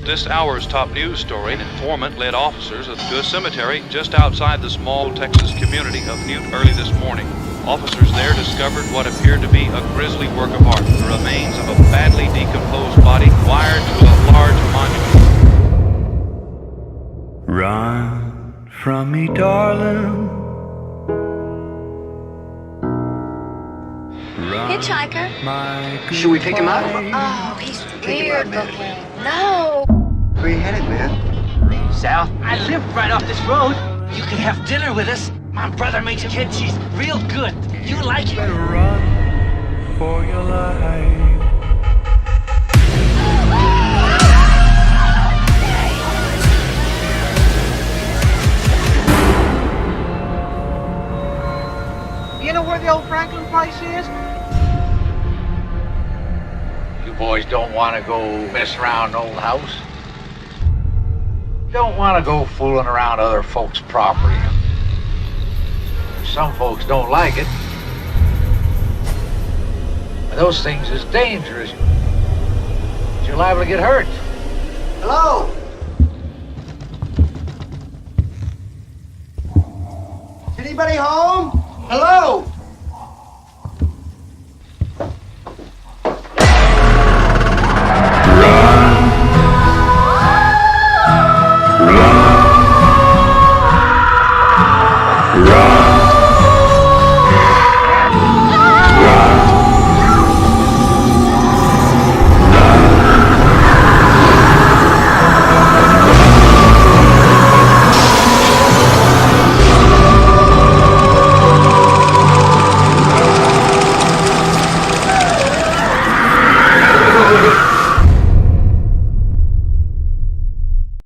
This hour's top news story, an informant led officers to a cemetery just outside the small Texas community of Newt early this morning. Officers there discovered what appeared to be a grisly work of art, the remains of a badly decomposed body wired to a large monument. Run from me, darling. Hitchhiker. Should we pick him up? Oh, he's weird looking. No. Where you headed, man? South. I live right off this road. You can have dinner with us. My brother makes kimchi's real good. You like it? Better run for your life. You know where the old Franklin place is? You boys don't want to go mess around an old house? Don't want to go fooling around other folks' property. Some folks don't like it. But those things is dangerous. You're liable to get hurt. Hello? Anybody home? Hello?